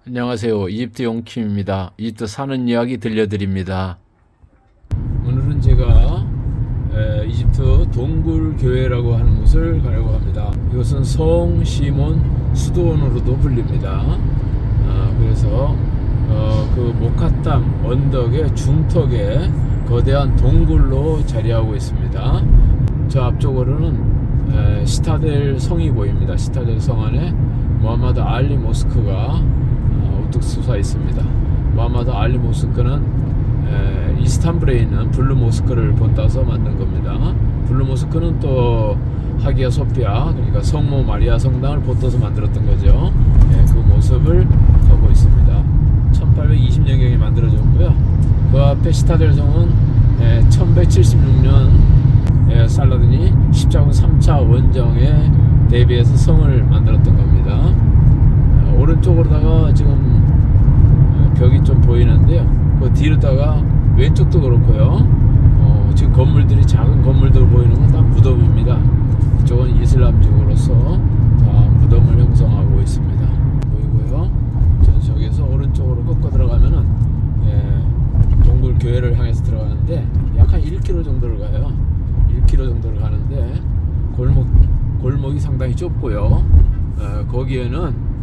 안녕하세요. 이집트 용킴입니다. 이집트 사는 이야기 들려드립니다. 오늘은 제가 이집트 동굴교회라고 하는 곳을 가려고 합니다. 이것은 성 시몬 수도원으로도 불립니다. 그래서 그 모카땅 언덕의 중턱에 거대한 동굴로 자리하고 있습니다. 저 앞쪽으로는 시타델 성이 보입니다. 시타델 성 안에 무함마드 알리 모스크가 우뚝 솟아 있습니다. 무함마드 알리 모스크는 이스탄불에 있는 블루 모스크를 본따서 만든 겁니다. 블루 모스크는 또 하기야 소피아, 그러니까 성모 마리아 성당을 본따서 만들었던 거죠. 그 모습을 하고 있습니다. 1820년경에 만들어졌고요. 그 앞에 시타델 성은 1176년 살라딘이 십자군 3차 원정에 대비해서 성을 만들었던 겁니다. 오른쪽으로다가 지금 벽이 좀 보이는데요. 그 뒤로다가 왼쪽도 그렇고요. 지금 건물들이 작은 건물들 보이는 건 다 무덤입니다. 이쪽은 이슬람족으로서 다 무덤을 형성하고 있습니다. 보이고요. 저기에서 오른쪽으로 꺾어 들어가면은 동굴 교회를 향해서 들어가는데 약 한 1km 정도를 가요. 1km 정도를 가는데 골목이 상당히 좁고요. 거기에는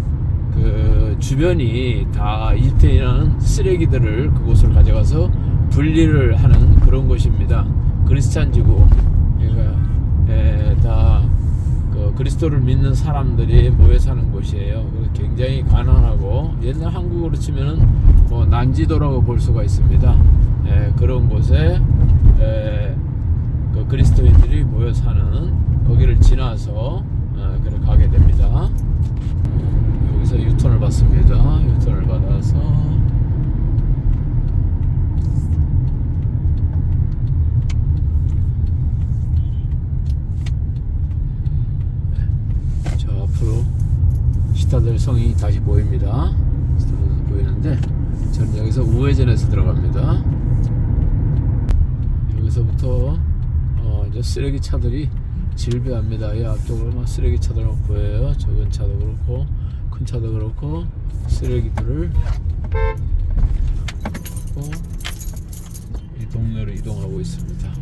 그 주변이 다 이집트에 있는 쓰레기들을 그곳을 가져가서 분리를 하는 그런 곳입니다. 크리스찬지구, 그러니까 다 그 그리스도를 믿는 사람들이 모여 사는 곳이에요. 굉장히 가난하고 옛날 한국으로 치면은 뭐 난지도라고 볼 수가 있습니다. 그런 곳에 그 그리스도인들이 모여 사는 거기를 지나서 그래 가게 됩니다. 여기서 유턴을 받습니다. 유턴을 받아서 저 앞으로 시타델 성이 다시 보입니다. 시타델 성이 보이는데 저는 여기서 우회전해서 들어갑니다. 여기서부터 이제 쓰레기 차들이 질비합니다. 이 앞쪽으로 막 쓰레기 차들 막 보여요. 적은 차도 그렇고 큰 차도 그렇고 쓰레기들을 이 동네로 이동하고 있습니다.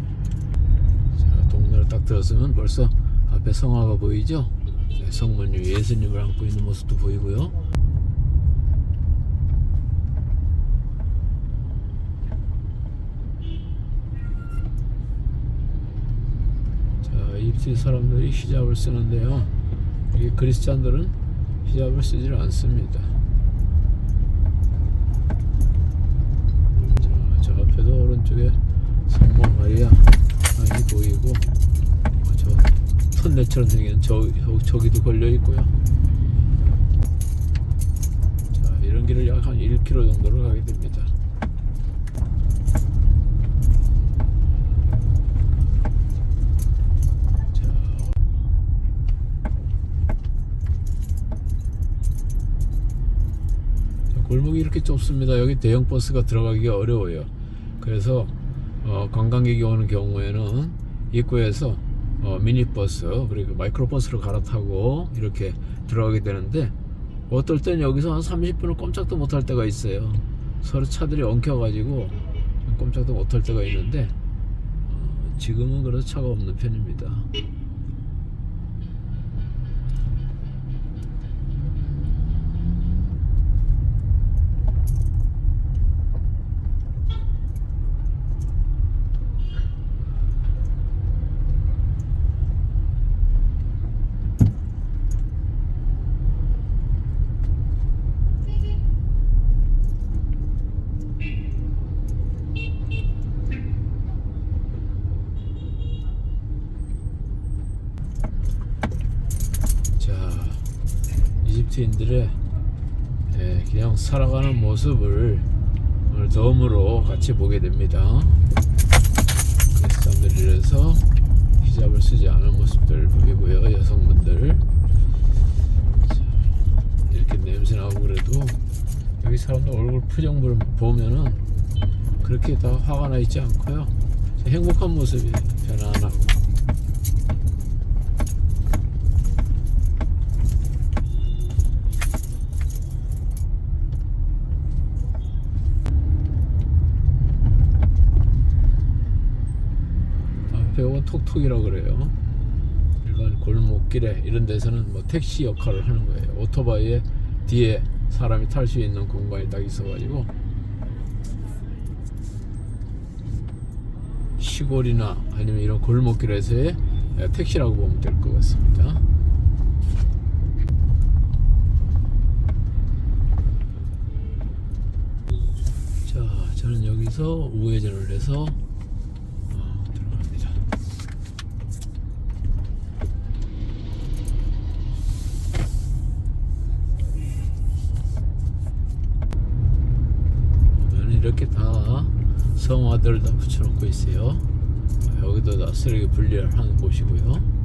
자, 동네를 딱 들었으면 벌써 앞에 성화가 보이죠? 성문 위에 예수님을 안고 있는 모습도 보이고요. 이집트 사람들이 히잡을 쓰는데요. 이 크리스찬들은 히잡을 쓰질 않습니다. 저 앞에도 오른쪽에 성모 마리아 상이 보이고 저 터널처럼 생긴 저기도 걸려 있고요. 자, 이런 길을 약 한 1km 정도를 가게 됩니다. 골목이 이렇게 좁습니다. 여기 대형 버스가 들어가기가 어려워요. 그래서 관광객이 오는 경우에는 입구에서 미니버스 그리고 마이크로버스를 갈아타고 이렇게 들어가게 되는데 어떨 땐 여기서 한 30분을 꼼짝도 못할 때가 있어요. 서로 차들이 엉켜가지고 꼼짝도 못할 때가 있는데 지금은 그래도 차가 없는 편입니다. 이집트인들의 그냥 살아가는 모습을 오늘 덤으로 같이 보게 됩니다. 크리스찬들이라서 히잡을 쓰지 않은 모습들 보이고요. 여성분들 이렇게 냄새나고 그래도 여기 사람들 얼굴 표정을 보면은 그렇게 다 화가 나 있지 않고요. 행복한 모습이 편안하고 요건 톡톡이라고 그래요. 일반 골목길에 이런 데서는 뭐 택시 역할을 하는 거예요. 오토바이에 뒤에 사람이 탈 수 있는 공간이 딱 있어가지고 시골이나 아니면 이런 골목길에서의 택시라고 보면 될 것 같습니다. 자, 저는 여기서 우회전을 해서 들어갑니다. 보면 이렇게 다 성화들 다 붙여놓고 있어요. 여기도 다 쓰레기 분리를 하는 곳이고요.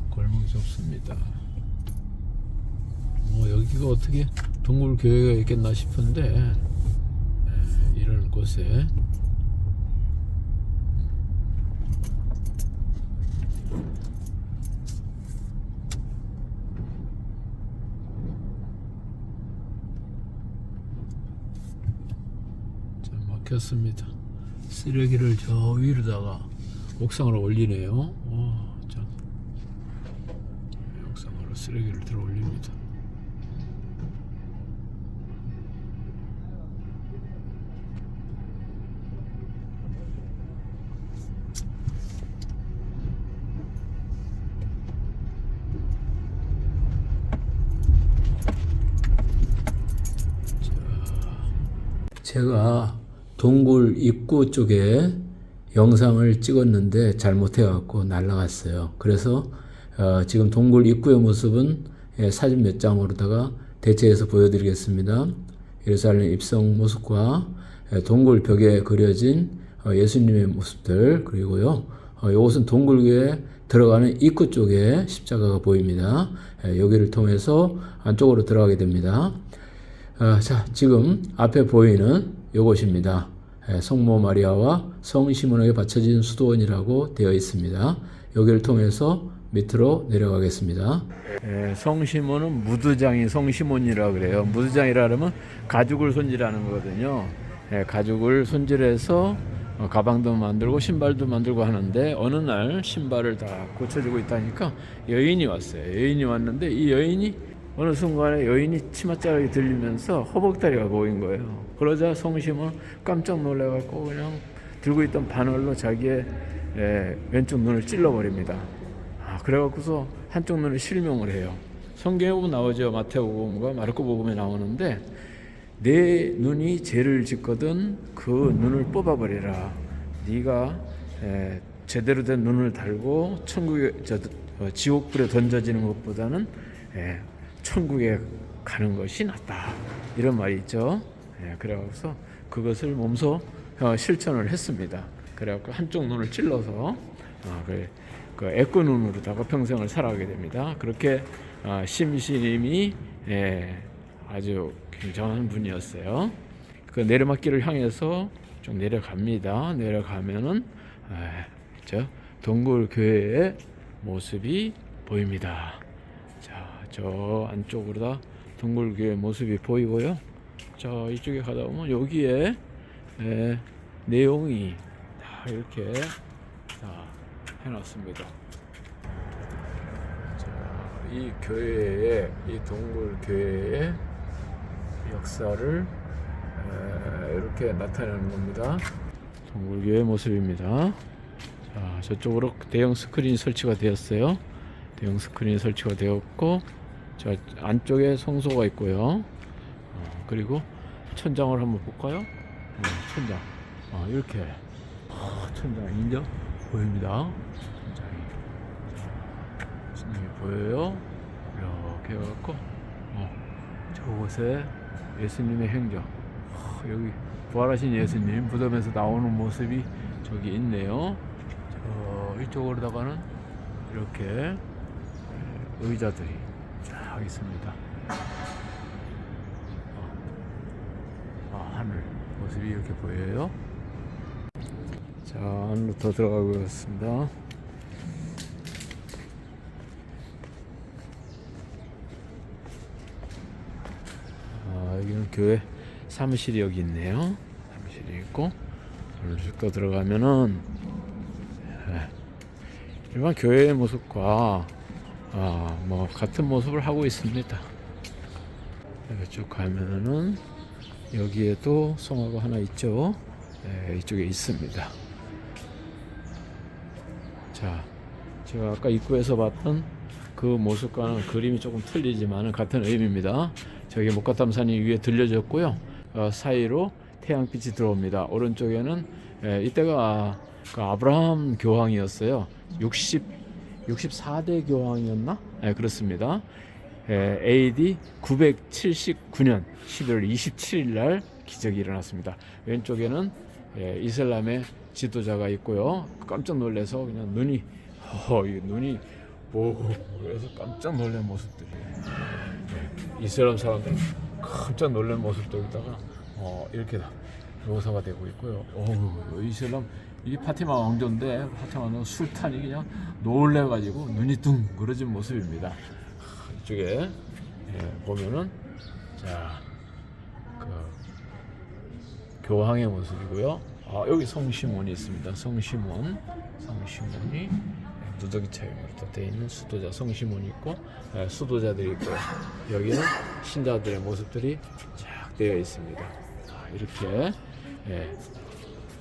골목이 좁습니다. 여기가 어떻게 동굴교회가 있겠나 싶은데 이런 곳에 막혔습니다. 쓰레기를 저 위로다가 옥상으로 올리네요. 참. 옥상으로 쓰레기를 들어 올립니다. 제가 동굴 입구 쪽에 영상을 찍었는데 잘못해 갖고 날라갔어요. 그래서 지금 동굴 입구의 모습은 사진 몇 장으로다가 대체해서 보여드리겠습니다. 예루살렘 입성 모습과 동굴 벽에 그려진 예수님의 모습들, 그리고요 이곳은 동굴교에 들어가는 입구 쪽에 십자가가 보입니다. 여기를 통해서 안쪽으로 들어가게 됩니다. 자, 지금 앞에 보이는 이곳입니다. 성모 마리아와 성 시몬에게 바쳐진 수도원이라고 되어 있습니다. 여기를 통해서 밑으로 내려가겠습니다. 성 시몬은 무드장이 성 시몬이라고 그래요. 무드장이라 하면 가죽을 손질하는 거거든요. 가죽을 손질해서 가방도 만들고 신발도 만들고 하는데 어느 날 신발을 다 고쳐주고 있다니까 여인이 왔어요. 여인이 왔는데 이 여인이 어느 순간에 여인이 치맛자락이 들리면서 허벅다리가 보인 거예요. 그러자 성심은 깜짝 놀라갖고 그냥 들고 있던 바늘로 자기의 왼쪽 눈을 찔러버립니다. 그래갖고서 한쪽 눈을 실명을 해요. 성경에 보면 나오죠. 마태복음과 마르코복음에 나오는데 내 눈이 죄를 짓거든 그 눈을 뽑아버리라. 네가 제대로 된 눈을 달고 지옥불에 던져지는 것보다는 천국에 가는 것이 낫다, 이런 말이 있죠. 그래서 그것을 몸소 실천을 했습니다. 그래갖고 한쪽 눈을 찔러서 그 애꾸 눈으로다가 평생을 살아가게 됩니다. 그렇게 심신임이 아주 굉장한 분이었어요. 그 내리막길을 향해서 좀 내려갑니다. 내려가면은 저 동굴 교회의 모습이 보입니다. 저 안쪽으로 다 동굴교회 모습이 보이고요. 자, 이쪽에 가다 보면 여기에 내용이 다 이렇게 다 해놨습니다. 자, 이 교회의, 이 동굴교회의 역사를 이렇게 나타내는 겁니다. 동굴교회 모습입니다. 자, 저쪽으로 대형 스크린이 설치가 되었어요. 대형 스크린이 설치가 되었고, 저 안쪽에 성소가 있고요. 그리고 천장을 한번 볼까요? 천장. 이렇게 천장이 이제 보입니다. 천장이 보여요. 이렇게 해갖고 저곳에 예수님의 행적, 여기 부활하신 예수님 무덤에서 나오는 모습이 저기 있네요. 이쪽으로다가는 이렇게 의자들이 쫙 있습니다. 하늘 모습이 이렇게 보여요. 자, 안으로 더 들어가고 있습니다. 여기는 교회 사무실이 여기 있네요. 있고, 쭉 더 들어가면은 일반 교회의 모습과 뭐 같은 모습을 하고 있습니다. 이렇게 쭉 가면은 여기에도 성화가 하나 있죠. 이쪽에 있습니다. 자, 제가 아까 입구에서 봤던 그 모습과는 그림이 조금 틀리지만 같은 의미입니다. 저기 목가탐산이 위에 들려졌고요. 사이로 태양빛이 들어옵니다. 오른쪽에는 이때가 그 아브라함 교황이었어요. 64대 교황이었나? 그렇습니다. AD 979년 11월 27일 날 기적이 일어났습니다. 왼쪽에는 이슬람의 지도자가 있고요. 깜짝 놀라서 그냥 눈이 그래서 깜짝 놀란 모습들이 이슬람 사람들 깜짝 놀란 모습들다가 이렇게 묘사가 되고 있고요. 이슬람 이 파티마 왕조인데 파티마 술탄이 그냥 놀래가지고 눈이 둥그러진 모습입니다. 이쪽에 보면은 그 교황의 모습이고요. 여기 성시몬이 있습니다. 성시몬이 누더기 차림으로 되어 있는 수도자 성시몬이 있고 수도자들이 있고요. 여기는 신자들의 모습들이 쫙 되어 있습니다. 이렇게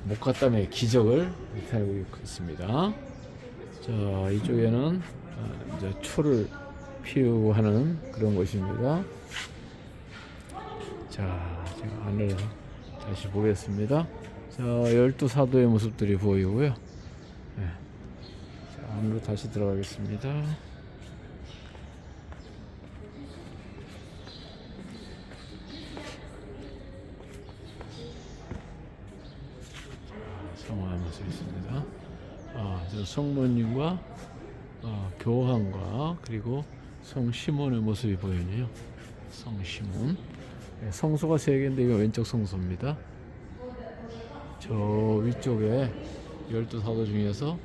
목가땀의 기적을 나타내고 있습니다. 자, 이쪽에는 이제 초를 피우고 하는 그런 곳입니다. 자, 제가 안을 다시 보겠습니다. 자, 12사도의 모습들이 보이고요. 자, 안으로 다시 들어가겠습니다. 성화의 모습이 있습니다. 저 성모님과 교황과 그리고 성시몬의 모습이 보이네요. 성시몬. 성소가 3개인데 이거 왼쪽 성소입니다. 저 위쪽에 12사도 중에서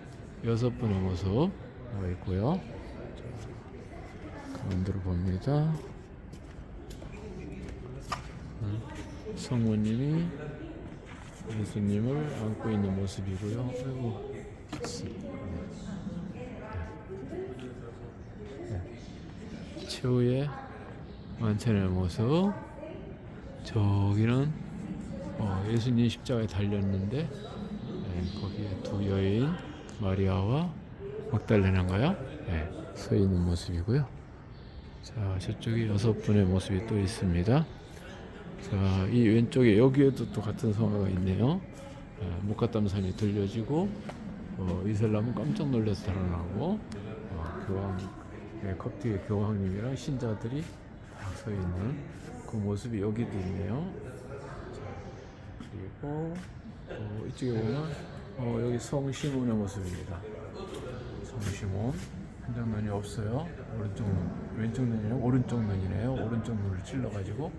6분의 모습 있고요. 가운데로 봅니다. 성모님이 예수님을 안고 있는 모습이고요. 최후의 만찬의 모습. 저기는 예수님 십자가에 달렸는데 거기에 두 여인 마리아와 막달레나인가요? 서 있는 모습이고요. 자, 저쪽에 6분의 모습이 또 있습니다. 자, 이 왼쪽에 여기에도 또 같은 성화가 있네요. 목가땀산이 들려지고 이슬람은 깜짝 놀라서 달아나고 교황, 컵티의 교황님이랑 신자들이 딱 서 있는 그 모습이 여기도 있네요. 자, 그리고 이쪽에 보면 여기 성시몬의 모습입니다. 성시몬 한 장면이 없어요. 왼쪽 눈이랑 오른쪽 눈이네요. 오른쪽 눈을 찔러가지고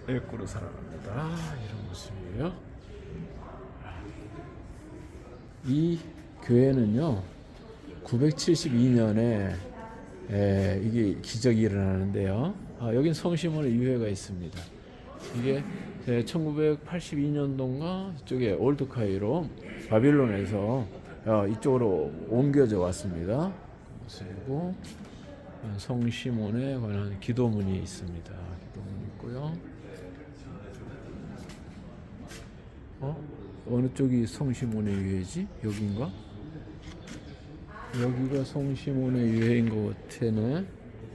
일구로 살아갑니다. 이런 모습이에요. 이 교회는요 972년에 이게 기적이 일어나는데요. 여긴 성시몬의 유해가 있습니다. 이게 1982년도인가 이쪽에 올드카이로 바빌론에서 이쪽으로 옮겨져 왔습니다. 그리고 성시몬에 관한 기도문이 있습니다. 기도문이 있고요. 어느 쪽이 성시몬의 유해지? 여긴가? 여기가 성시몬의 유해인 것 같네.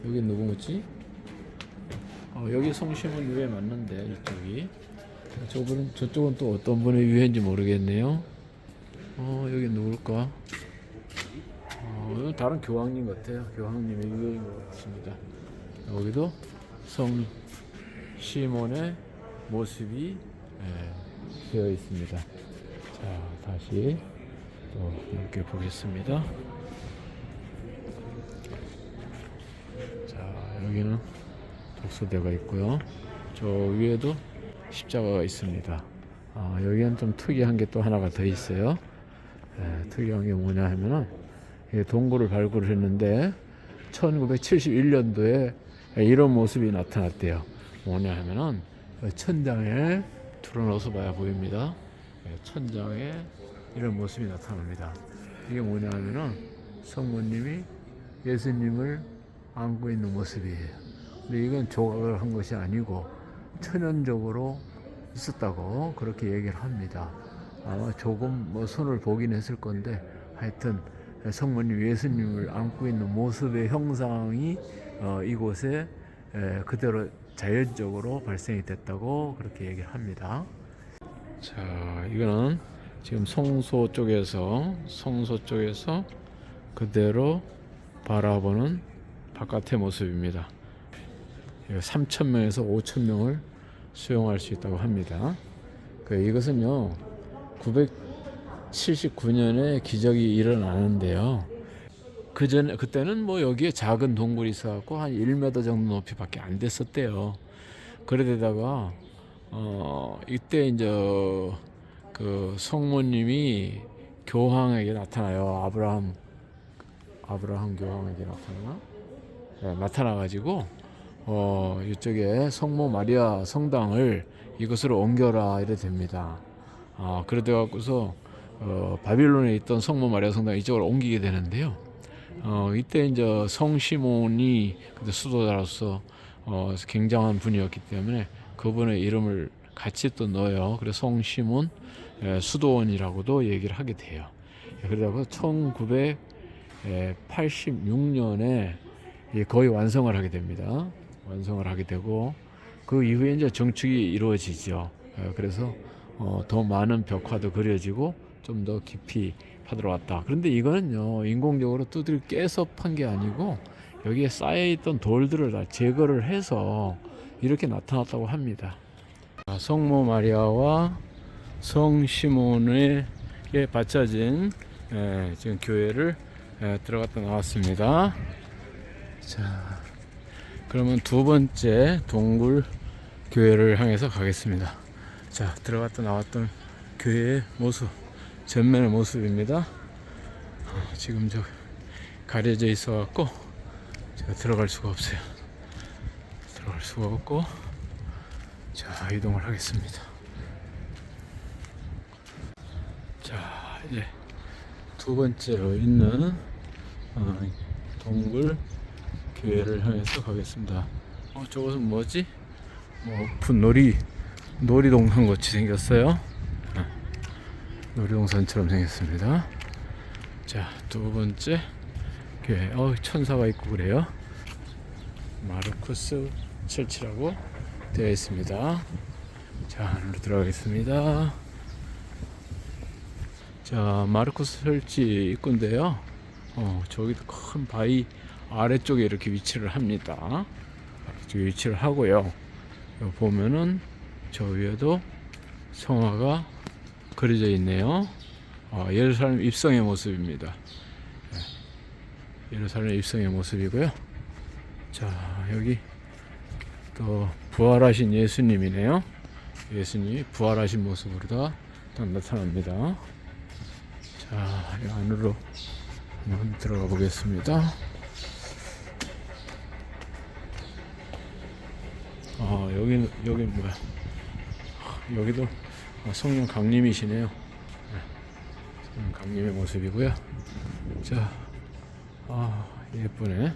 여기 누구지? 여기 성시몬 유해 맞는데 이쪽이. 저쪽은 또 어떤 분의 유해인지 모르겠네요. 여기 누굴까? 다른 교황님 같아요. 교황님의 유해인 것 같습니다. 여기도 성시몬의 모습이 되어 있습니다. 자, 다시 또 이렇게 보겠습니다. 자, 여기는 독서대가 있고요. 저 위에도 십자가가 있습니다. 여기는 좀 특이한 게 또 하나가 더 있어요. 특이한 게 뭐냐 하면은 동굴을 발굴을 했는데 1971년도에 이런 모습이 나타났대요. 뭐냐 하면은 천장에 들어넣어서 봐야 보입니다. 천장에 이런 모습이 나타납니다. 이게 뭐냐면은 성모님이 예수님을 안고 있는 모습이에요. 근데 이건 조각을 한 것이 아니고 천연적으로 있었다고 그렇게 얘기를 합니다. 아마 조금 뭐 손을 보긴 했을 건데 하여튼 성모님 예수님을 안고 있는 모습의 형상이 이곳에 그대로 자연적으로 발생이 됐다고 그렇게 얘기를 합니다. 자, 이거는 지금 성소 쪽에서 그대로 바라보는 바깥의 모습입니다. 3,000명에서 5,000명을 수용할 수 있다고 합니다. 이것은요 979년에 기적이 일어나는데요. 그때는 뭐 여기에 작은 동굴이 있어갖고 한 1m 정도 높이밖에 안 됐었대요. 그러다가 이때 이제 그 성모님이 교황에게 나타나요. 아브라함 교황에게 나타나가지고 이쪽에 성모 마리아 성당을 이것으로 옮겨라 이래 됩니다. 그러다 갖고서 바빌론에 있던 성모 마리아 성당 이쪽으로 옮기게 되는데요. 이때 이제 성시몬이 그때 수도자로서 굉장한 분이었기 때문에 그분의 이름을 같이 또 넣어요. 그래서 성시몬 수도원이라고도 얘기를 하게 돼요. 그러다가 1986년에 거의 완성을 하게 됩니다. 완성을 하게 되고 그 이후에 이제 정축이 이루어지죠. 그래서 더 많은 벽화도 그려지고 좀 더 깊이 파들어왔다. 그런데 이거는요 인공적으로 두드려 깨서 판 게 아니고 여기에 쌓여있던 돌들을 다 제거를 해서 이렇게 나타났다고 합니다. 성모 마리아와 성 시몬에게 바쳐진 지금 교회를 들어갔다 나왔습니다. 자, 그러면 두 번째 동굴 교회를 향해서 가겠습니다. 자, 들어갔다 나왔던 교회의 모습, 전면의 모습입니다. 지금 저 가려져 있어 갖고 제가 들어갈 수가 없어요. 들어갈 수가 없고, 자, 이동을 하겠습니다. 자, 이제 두 번째로 있는 동굴 교회를 향해서 가겠습니다. 저것은 뭐지? 오픈 놀이동산 같이 생겼어요. 놀이동산처럼 생겼습니다. 자, 두 번째 교회. 천사가 있고 그래요. 마르쿠스 철치라고 되어 있습니다. 자, 안으로 들어가겠습니다. 자, 마르쿠스 철치 입구인데요. 저기도 큰 바위 아래쪽에 이렇게 위치를 합니다. 아래쪽에 위치를 하고요. 여기 보면은 저 위에도 성화가 그려져 있네요. 예루살렘 입성의 모습입니다. 예루살렘 입성의 모습이고요. 자, 여기 또 부활하신 예수님이네요. 예수님이 부활하신 모습으로 다 나타납니다. 자, 이 안으로 한번 들어가 보겠습니다. 여기는 뭐야? 여기도 성령 강림이시네요. 성령 강림의 모습이고요. 자, 예쁘네.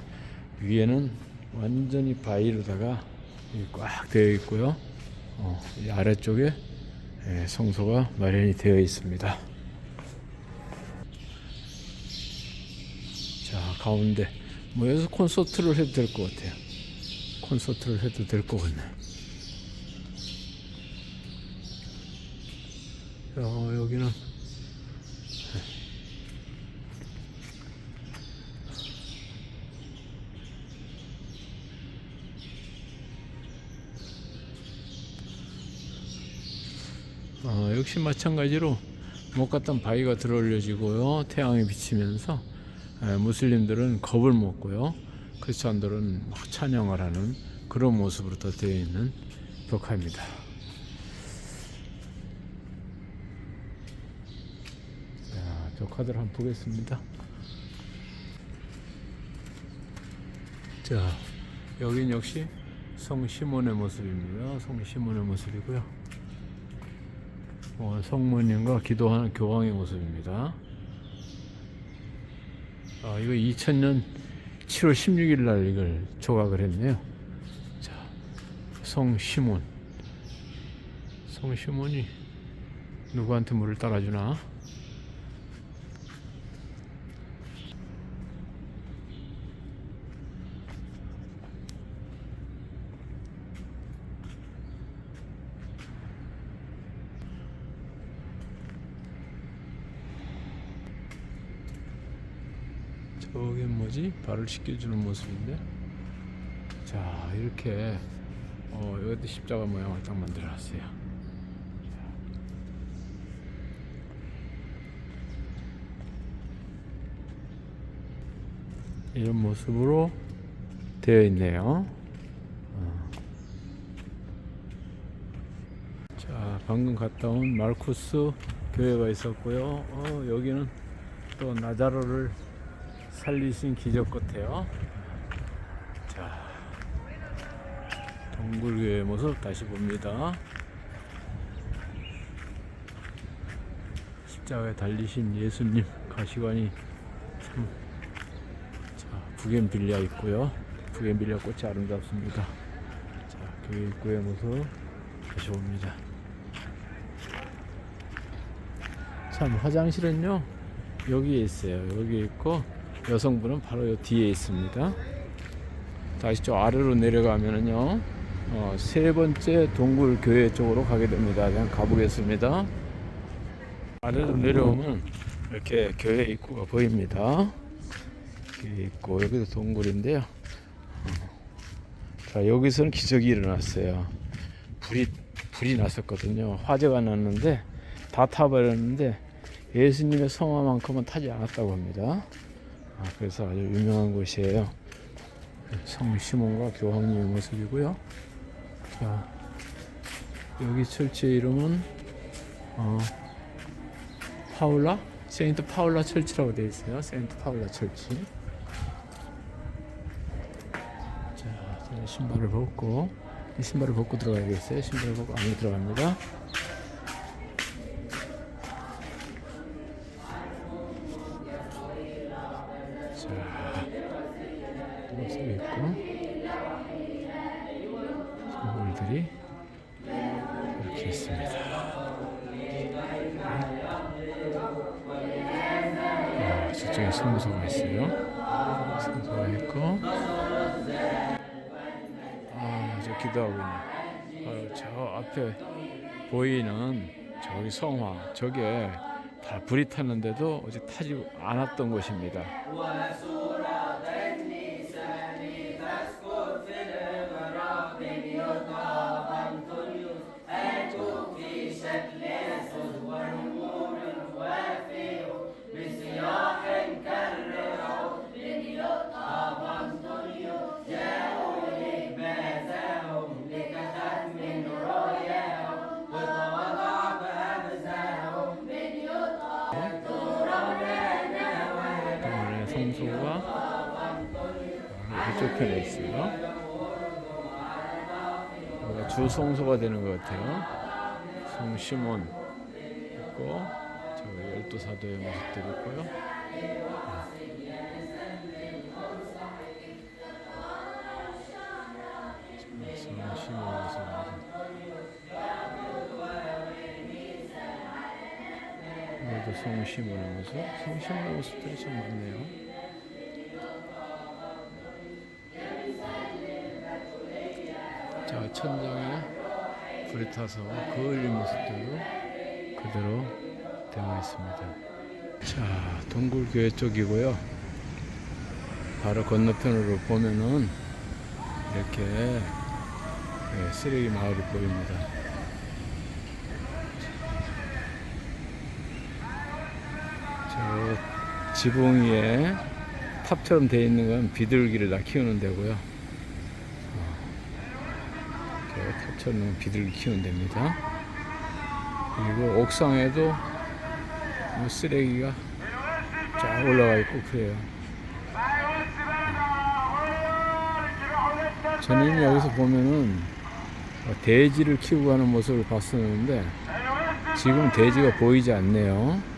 위에는 완전히 바위로다가 꽉 되어 있고요. 이 아래쪽에 성소가 마련이 되어 있습니다. 자, 가운데 여기서 콘서트를 해도 될 것 같아요. 콘서트를 해도 될 것 같네. 여기는 역시 마찬가지로 못 갔던 바위가 들어올려지고요. 태양이 비치면서 무슬림들은 겁을 먹고요. 크리스찬들은 막 찬양을 하는 그런 모습으로 더 되어 있는 벽화입니다. 자, 벽화들 한번 보겠습니다. 자, 여긴 역시 성 시몬의 모습입니다. 성 시몬의 모습이고요. 성모님과 기도하는 교황의 모습입니다. 이거 2000년 7월 16일 날 이걸 조각을 했네요. 자, 성시몬이 누구한테 물을 따라주나? 저게 뭐지? 발을 씻겨주는 모습인데. 자, 이렇게 여기도 십자가 모양을 딱 만들어놨어요. 이런 모습으로 되어 있네요. 자, 방금 갔다 온 마르쿠스 교회가 있었고요. 여기는 또 나자로를 살리신 기적 같아요. 자, 동굴교회 모습 다시 봅니다. 십자가에 달리신 예수님 가시관이 참, 자, 부겐빌리아 있고요. 부겐빌리아 꽃이 아름답습니다. 자, 교회 입구의 모습 다시 봅니다. 참, 화장실은요 여기에 있어요. 여기 있고 여성분은 바로 요 뒤에 있습니다. 다시 저 아래로 내려가면은요 세 번째 동굴 교회 쪽으로 가게 됩니다. 그냥 가보겠습니다. 아래로 내려오면 이렇게 교회 입구가 보입니다. 교회 입구, 여기도 동굴인데요. 자, 여기서는 기적이 일어났어요. 불이 났었거든요. 화재가 났는데 다 타버렸는데 예수님의 성화만큼은 타지 않았다고 합니다. 그래서 아주 유명한 곳이에요. 성 시몬과 교황님의 모습이고요. 자, 여기 철치의 이름은 파울라? 세인트 파울라 철치라고 되어 있어요. 세인트 파울라 철치. 자, 저는 신발을 벗고 들어가야겠어요. 신발을 벗고 안에 들어갑니다. 자, 모습이 있고 선물들이 이렇게 있습니다. 저쪽에 성소가 있어요. 성소가 있고, 저 기도하고 있네. 저 앞에 보이는 저기 성화, 저게 다 불이 탔는데도 어제 타지 않았던 곳입니다. 성소가 이쪽 편에 있어요. 주 성소가 되는 것 같아요. 성 시몬 있고, 저 12사도의 모습들 있고요. 성 시몬의 모습입니다. 오늘도 성 시몬의 모습, 성 시몬의 모습들이 참 많네요. 자, 천장에 불이 타서 그을린 모습들로 그대로 되어 있습니다. 자, 동굴교회 쪽이고요. 바로 건너편으로 보면은 이렇게 쓰레기 마을이 보입니다. 저 지붕 위에 탑처럼 되어 있는 건 비둘기를 다 키우는 데고요. 탑처럼 비둘기 키우는 데입니다. 그리고 옥상에도 쓰레기가 쫙 올라가 있고 그래요. 저는 여기서 보면은 돼지를 키우고 하는 모습을 봤었는데 지금 대지가 보이지 않네요.